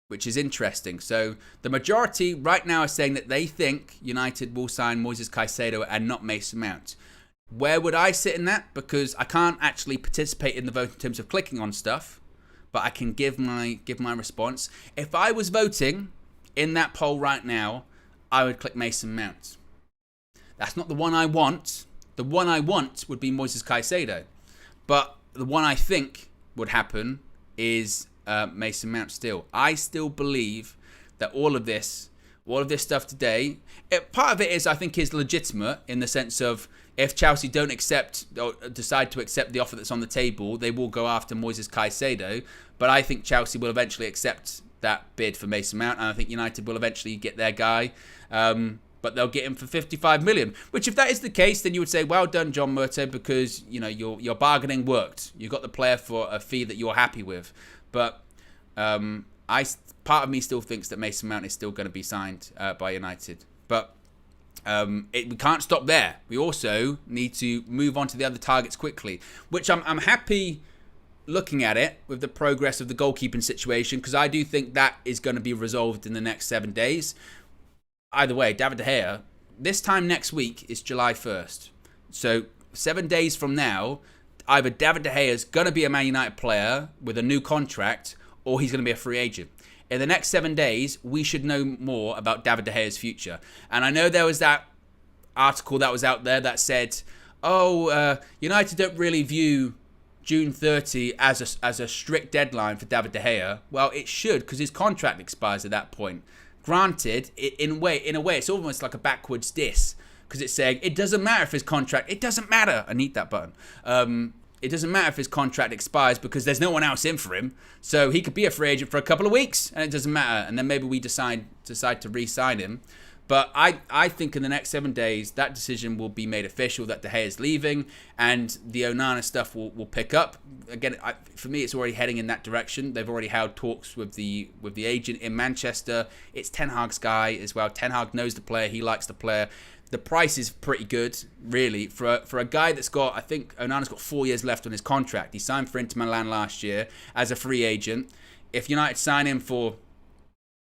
which is interesting. So the majority right now are saying that they think United will sign Moises Caicedo and not Mason Mount. Where would I sit in that? Because I can't actually participate in the vote in terms of clicking on stuff, but I can give my response. If I was voting in that poll right now, I would click Mason Mount. That's not the one I want. The one I want would be Moises Caicedo. But the one I think would happen is Mason Mount still. I still believe that all of this stuff today, part of it is, I think, is legitimate in the sense of, if Chelsea don't accept or decide to accept the offer that's on the table, they will go after Moises Caicedo. But I think Chelsea will eventually accept that bid for Mason Mount, and I think United will eventually get their guy. But they'll get him for 55 million. Which, if that is the case, then you would say, well done, John Murto, because your bargaining worked. You got the player for a fee that you're happy with. But part of me still thinks that Mason Mount is still going to be signed by United. But we can't stop there. We also need to move on to the other targets quickly, which I'm happy looking at it with the progress of the goalkeeping situation, because I do think that is going to be resolved in the next 7 days. Either way, David De Gea, this time next week is July 1st. So 7 days from now, either David De Gea is going to be a Man United player with a new contract, or he's going to be a free agent. In the next 7 days, we should know more about David De Gea's future. And I know there was that article that was out there that said, United don't really view June 30 as a strict deadline for David De Gea. Well, it should, because his contract expires at that point. Granted, in a way, it's almost like a backwards diss, because it's saying it doesn't matter if his contract. It doesn't matter. I need that button. It doesn't matter if his contract expires, because there's no one else in for him. So he could be a free agent for a couple of weeks, and it doesn't matter. And then maybe we decide to re-sign him. But I think in the next 7 days, that decision will be made official that De Gea is leaving, and the Onana stuff will pick up. Again, for me, it's already heading in that direction. They've already held talks with the agent in Manchester. It's Ten Hag's guy as well. Ten Hag knows the player. He likes the player. The price is pretty good, really, for a guy that's got, I think Onana's got 4 years left on his contract. He signed for Inter Milan last year as a free agent. If United sign him for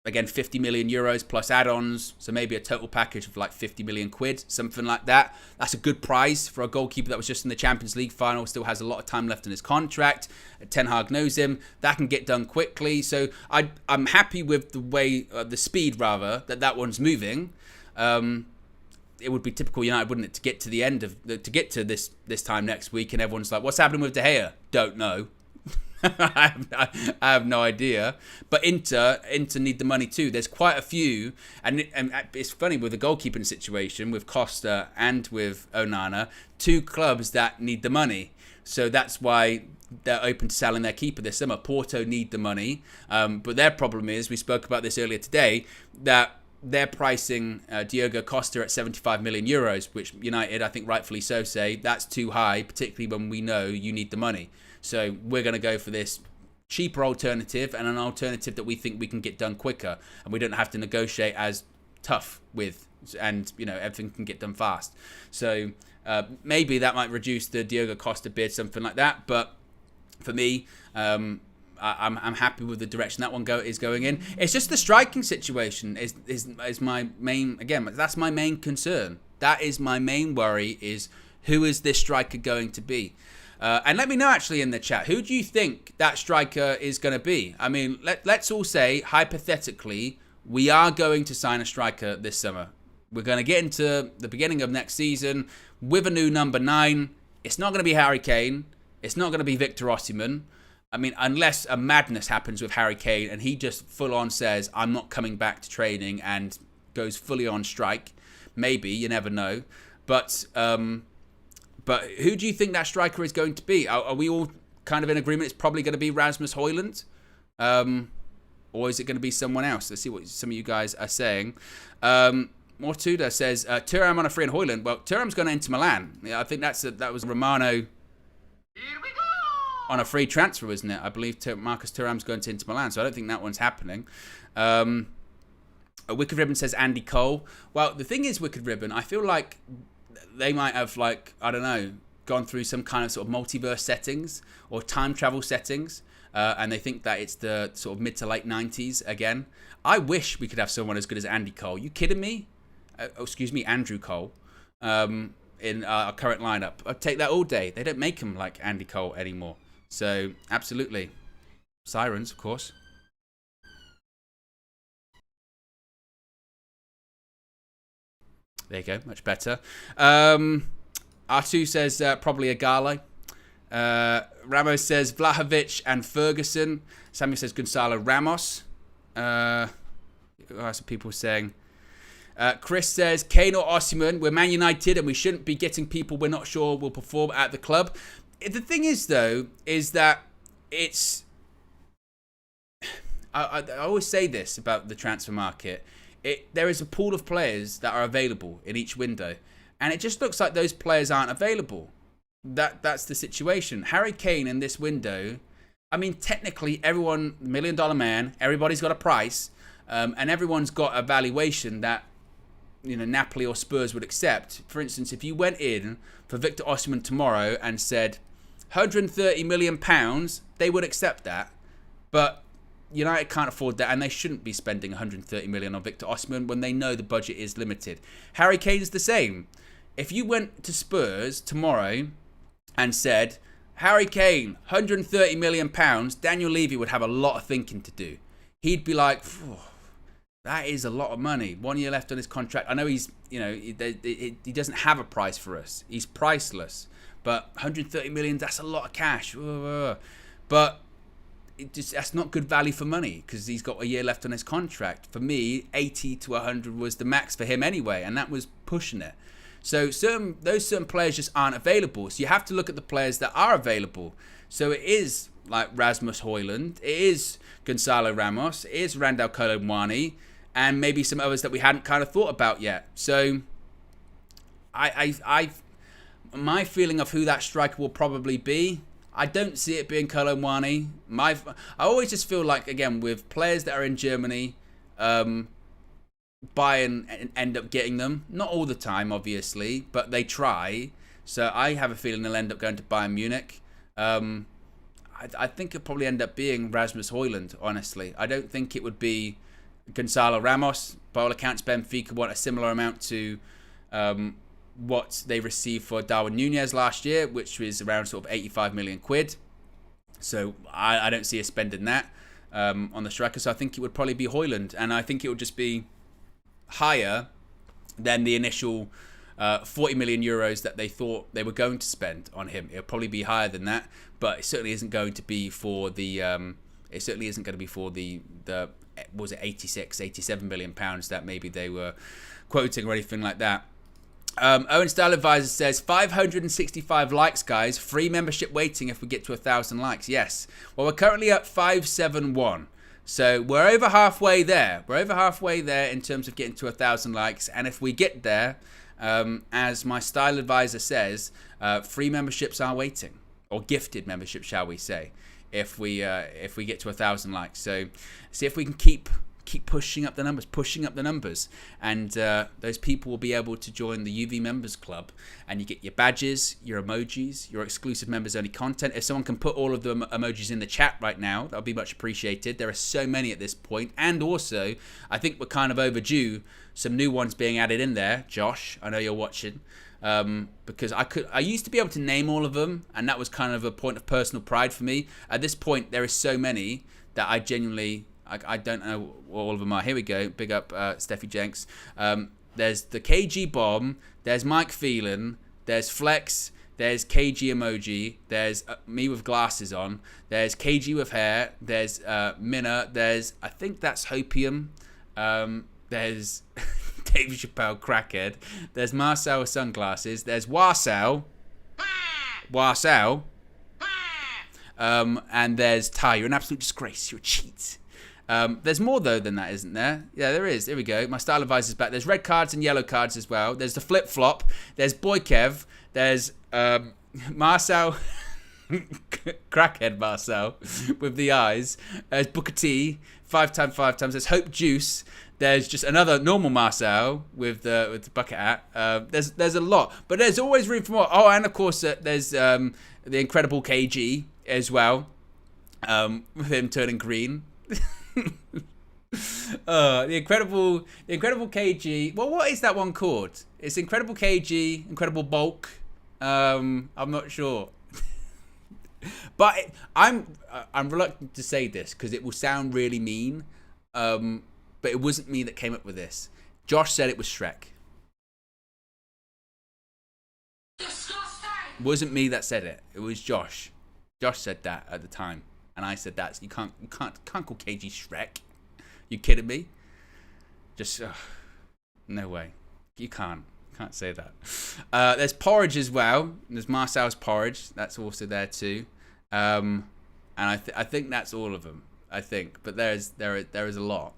Again, 50 million euros plus add-ons, so maybe a total package of like 50 million quid, something like that. That's a good price for a goalkeeper that was just in the Champions League final, still has a lot of time left in his contract. Ten Hag knows him. That can get done quickly. So I'm happy with the way, the speed rather, that one's moving. It would be typical United, wouldn't it, to get to the end of to get to this time next week, and everyone's like, "What's happening with De Gea?" Don't know. I have no idea. But Inter need the money too. There's quite a few, and it's funny with the goalkeeping situation with Costa and with Onana, two clubs that need the money. So that's why they're open to selling their keeper this summer. Porto need the money, but their problem is, we spoke about this earlier today, that they're pricing Diogo Costa at 75 million euros, which United, I think rightfully so, say that's too high, particularly when we know you need the money. So we're going to go for this cheaper alternative, and an alternative that we think we can get done quicker, and we don't have to negotiate as tough with, and everything can get done fast. So maybe that might reduce the Diogo Costa bid, something like that. But for me, I'm happy with the direction that one is going in. It's just the striking situation is my main, again, that's my main concern. That is my main worry, is who is this striker going to be? And let me know actually in the chat, who do you think that striker is going to be? I mean, let's all say, hypothetically, we are going to sign a striker this summer. We're going to get into the beginning of next season with a new number 9. It's not going to be Harry Kane. It's not going to be Victor Osimhen. I mean, unless a madness happens with Harry Kane and he just full on says, I'm not coming back to training, and goes fully on strike. Maybe, you never know. But who do you think that striker is going to be? Are we all kind of in agreement it's probably going to be Rasmus Højlund? Or is it going to be someone else? Let's see what some of you guys are saying. Mortuda says, Thuram on a free and Højlund. Well, Thuram's going to Inter Milan. Yeah, I think that was Romano. Here we go! On a free transfer, wasn't it? I believe Marcus Thuram's going to Inter Milan, so I don't think that one's happening. Wicked Ribbon says Andy Cole. Well, the thing is, Wicked Ribbon, I feel like they might have, like, I don't know, gone through some kind of sort of multiverse settings or time travel settings, and they think that it's the sort of mid to late 90s again. I wish we could have someone as good as Andy Cole. You kidding me? Andrew Cole. In our current lineup, I'd take that all day. They don't make him like Andy Cole anymore. So, absolutely. Sirens, of course. There you go, much better. R2 says probably a Gale. Ramos says Vlahovic and Ferguson. Samuel says Gonzalo Ramos. What are some people saying? Chris says Kane or Osimhen. We're Man United and we shouldn't be getting people we're not sure will perform at the club. The thing is, though, is that it's... I always say this about the transfer market. There is a pool of players that are available in each window, and it just looks like those players aren't available. That's the situation. Harry Kane in this window, I mean, technically everyone, $1 million man, everybody's got a price, and everyone's got a valuation that Napoli or Spurs would accept. For instance, if you went in for Victor Osimhen tomorrow and said £130 million, they would accept that. But United can't afford that, and they shouldn't be spending 130 million on Victor Osimhen when they know the budget is limited. Harry Kane's the same. If you went to Spurs tomorrow and said, Harry Kane, 130 million pounds, Daniel Levy would have a lot of thinking to do. He'd be like, that is a lot of money. 1 year left on his contract. I know he's, he doesn't have a price for us. He's priceless. But 130 million, that's a lot of cash. But that's not good value for money, because he's got a year left on his contract. For me, 80 to 100 was the max for him anyway, and that was pushing it. So those certain players just aren't available. So you have to look at the players that are available. So it is like Rasmus Højlund, it is Gonzalo Ramos, it is Randal Kolo Muani, and maybe some others that we hadn't kind of thought about yet. So my feeling of who that striker will probably be, I don't see it being Kolo Muani. I always just feel like, again, with players that are in Germany, buy and end up getting them. Not all the time, obviously, but they try. So I have a feeling they'll end up going to Bayern Munich. I think it'll probably end up being Rasmus Højlund, honestly. I don't think it would be Gonzalo Ramos, by all accounts, Benfica want a similar amount to what they received for Darwin Nunez last year, which was around sort of 85 million quid. So I don't see us spending that on the striker. So I think it would probably be Højlund, and I think it would just be higher than the initial 40 million euros that they thought they were going to spend on him. It'll probably be higher than that, but it certainly isn't going to be for the was it 87 million pounds that maybe they were quoting or anything like that. Owen Style Advisor says 565 likes, guys. Free membership waiting if we get to 1,000 likes. Yes. Well, we're currently at 571. So we're over halfway there. We're over halfway there in terms of getting to 1,000 likes. And if we get there, as my Style Advisor says, free memberships are waiting, or gifted memberships, shall we say, if we get to 1,000 likes. So see if we can keep pushing up the numbers, and those people will be able to join the UV members club, and you get your badges, your emojis, your exclusive members only content. If someone can put all of the emojis in the chat right now, that would be much appreciated. There are so many at this point, and also I think we're kind of overdue some new ones being added in there. Josh, I know you're watching, because I used to be able to name all of them, and that was kind of a point of personal pride for me. At this point, there is so many that I genuinely I don't know what all of them are. Here we go. Big up Steffi Jenks. There's the KG Bomb. There's Mike Phelan. There's Flex. There's KG Emoji. There's me with glasses on. There's KG with hair. There's Minna. There's, I think that's Hopium. There's Dave Chappelle Crackhead. There's Marcel with sunglasses. There's Warsaw. And there's Ty. You're an absolute disgrace. You're a cheat. There's more though than that, isn't there? Yeah, there is. Here we go. My Style Advisor's back. There's red cards and yellow cards as well. There's the flip flop. There's Boykev. There's Marcel, crackhead Marcel with the eyes. There's Booker T, 5 times 5 times. There's Hope Juice. There's just another normal Marcel with the bucket hat. There's a lot, but there's always room for more. Oh, and of course there's the incredible KG as well, with him turning green. The incredible KG. Well, what is that one called? It's Incredible KG, Incredible Bulk. I'm not sure, but I'm reluctant to say this because it will sound really mean. But it wasn't me that came up with this. Josh said it was Shrek. Disgusting! It wasn't me that said it. It was Josh. Josh said that at the time. And I said that. So you can't call KG Shrek. You kidding me? Just no way. You can't say that. There's porridge as well. There's Marcel's porridge. that's also there too. And I think that's all of them. I think, but there is a lot.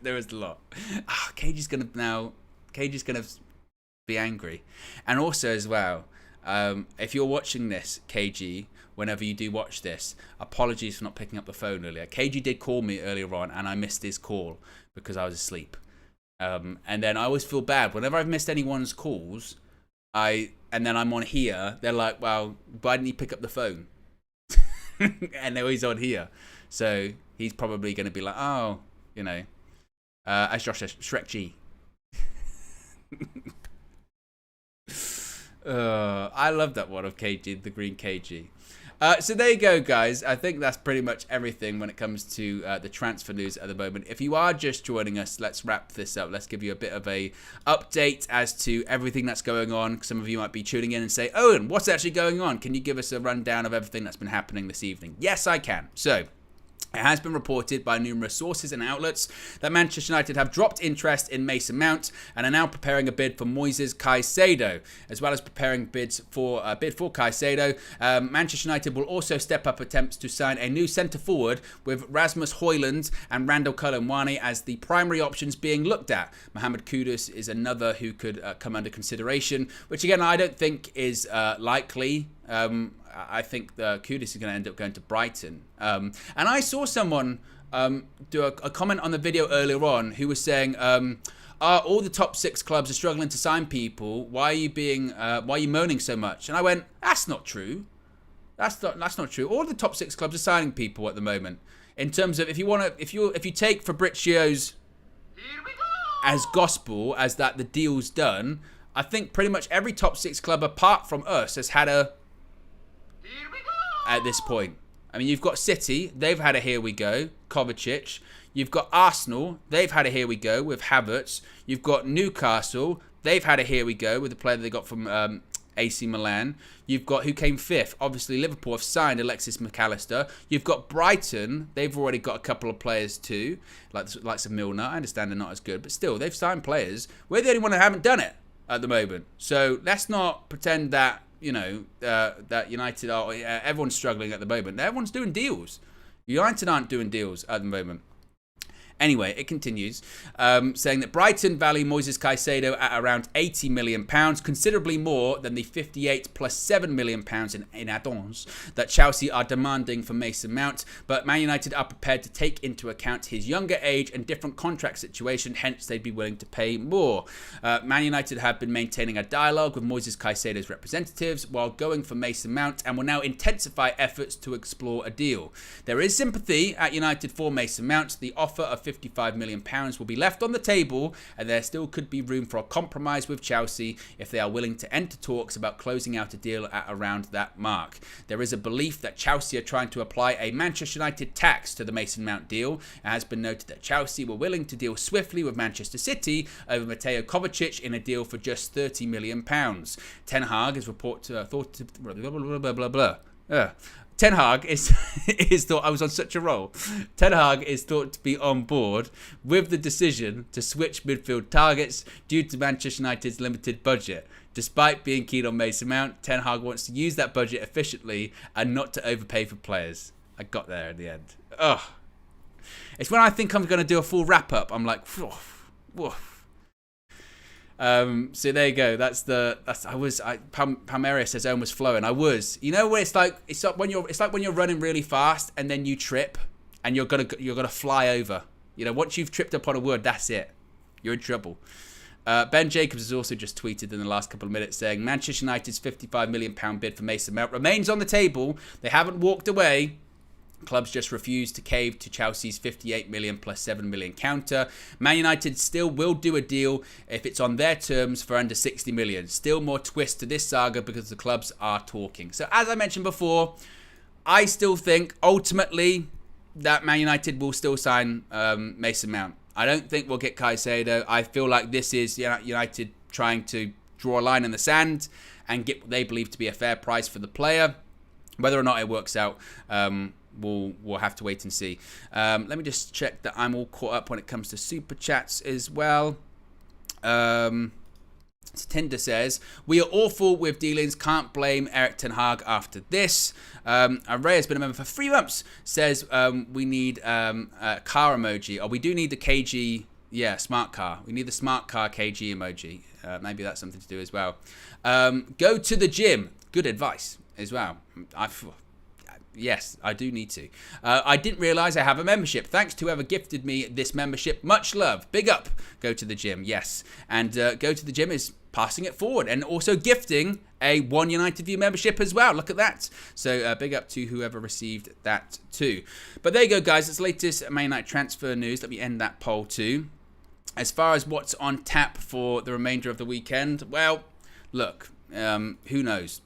there is a lot. KG's gonna be angry, and also as well. If you're watching this, KG, whenever you do watch this, apologies for not picking up the phone earlier. KG did call me earlier on, and I missed his call because I was asleep. And then I always feel bad whenever I've missed anyone's calls. And then I'm on here. They're like, "Well, why didn't you pick up the phone?" And now he's on here, so he's probably going to be like, "Oh, you know," as Josh says, Shrek G. I love that one of KG, the green KG. So there you go, guys. I think that's pretty much everything when it comes to the transfer news at the moment. If you are just joining us, let's wrap this up. Let's give you a bit of a update as to everything that's going on. Some of you might be tuning in and say, "Owen, what's actually going on? Can you give us a rundown of everything that's been happening this evening?" Yes, I can. So it has been reported by numerous sources and outlets that Manchester United have dropped interest in Mason Mount and are now preparing a bid for Moises Caicedo. As well as preparing bid for Caicedo, Manchester United will also step up attempts to sign a new centre-forward with Rasmus Højlund and Randall Colomwani as the primary options being looked at. Mohamed Kudus is another who could come under consideration, which again I don't think is likely. I think the Kudus is going to end up going to Brighton. And I saw someone do a comment on the video earlier on who was saying, all the top 6 clubs are struggling to sign people. Why are you moaning so much? And I went, that's not true. That's not true. All the top 6 clubs are signing people at the moment. in terms of if you take Fabrizio's as gospel as that the deal's done, I think pretty much every top 6 club apart from us has had a at this point. I mean, you've got City, they've had a here we go, Kovacic. You've got Arsenal, they've had a here we go with Havertz. You've got Newcastle, they've had a here we go with the player that they got from AC Milan. You've got who came 5th. Obviously, Liverpool have signed Alexis McAllister. You've got Brighton. They've already got a couple of players too, like the likes of Milner. I understand they're not as good, but still, they've signed players. We're the only one that haven't done it at the moment. So let's not pretend that that United are. Everyone's struggling at the moment. Everyone's doing deals. United aren't doing deals at the moment. Anyway, it continues, saying that Brighton value Moises Caicedo at around £80 million, considerably more than the 58 plus £7 million in add-ons that Chelsea are demanding for Mason Mount. But Man United are prepared to take into account his younger age and different contract situation, hence they'd be willing to pay more. Man United have been maintaining a dialogue with Moises Caicedo's representatives while going for Mason Mount and will now intensify efforts to explore a deal. There is sympathy at United for Mason Mount. The offer of £55 million will be left on the table, and there still could be room for a compromise with Chelsea if they are willing to enter talks about closing out a deal at around that mark. There is a belief that Chelsea are trying to apply a Manchester United tax to the Mason Mount deal. It has been noted that Chelsea were willing to deal swiftly with Manchester City over Mateo Kovacic in a deal for just £30 million. Ten Hag is Ten Hag is thought I was on such a roll. Ten Hag is thought to be on board with the decision to switch midfield targets due to Manchester United's limited budget. Despite being keen on Mason Mount, Ten Hag wants to use that budget efficiently and not to overpay for players. I got there in the end. Ugh. It's when I think I'm going to do a full wrap up. I'm like, woof, woof. So there you go. Palmeiras says Owen was flowing. I was. You know what it's like when you're running really fast and then you trip and you're gonna fly over. You know, once you've tripped up on a word, that's it. You're in trouble. Ben Jacobs has also just tweeted in the last couple of minutes saying Manchester United's £55 million bid for Mason Mount remains on the table. They haven't walked away. Clubs just refused to cave to Chelsea's 58 million plus 7 million counter. Man United still will do a deal if it's on their terms for under 60 million. Still more twist to this saga because the clubs are talking. So as I mentioned before, I still think ultimately that Man United will still sign Mason Mount. I don't think we'll get Caicedo. I feel like this is United trying to draw a line in the sand and get what they believe to be a fair price for the player. Whether or not it works out, we'll have to wait and see. Let me just check that I'm all caught up when it comes to super chats as well. Tinder says, we are awful with dealings, can't blame Erik ten Hag after this. Ray has been a member for 3 months, says we need a car emoji. We do need the KG, smart car. We need the smart car KG emoji. Maybe that's something to do as well. Go to the gym. Good advice as well. Yes, I do need to. I didn't realise I have a membership. Thanks to whoever gifted me this membership. Much love. Big up. Go to the gym. Yes. And Go to the gym is passing it forward and also gifting a One United View membership as well. Look at that. So big up to whoever received that too. But there you go, guys. It's the latest Man United transfer news. Let me end that poll too. As far as what's on tap for the remainder of the weekend, well, look. Who knows?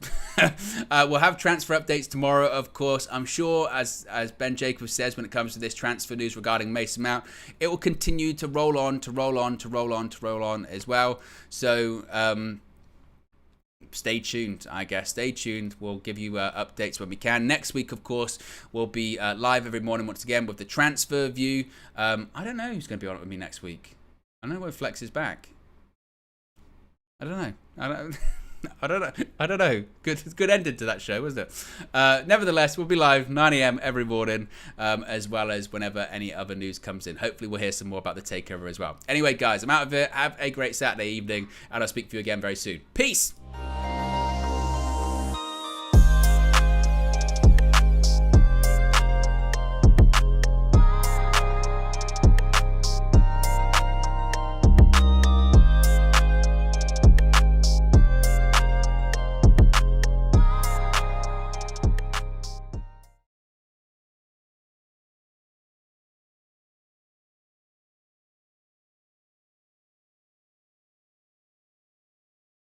We'll have transfer updates tomorrow, of course. I'm sure, as Ben Jacobs says, when it comes to this transfer news regarding Mason Mount, it will continue to roll on as well. So stay tuned, I guess. Stay tuned. We'll give you updates when we can. Next week, of course, we'll be live every morning once again with the transfer view. I don't know who's going to be on it with me next week. I don't know when Flex is back. I don't know. I don't know. Good ending to that show, wasn't it? Nevertheless, we'll be live 9 a.m. every morning, as well as whenever any other news comes in. Hopefully, we'll hear some more about the takeover as well. Anyway, guys, I'm out of it. Have a great Saturday evening, and I'll speak to you again very soon. Peace!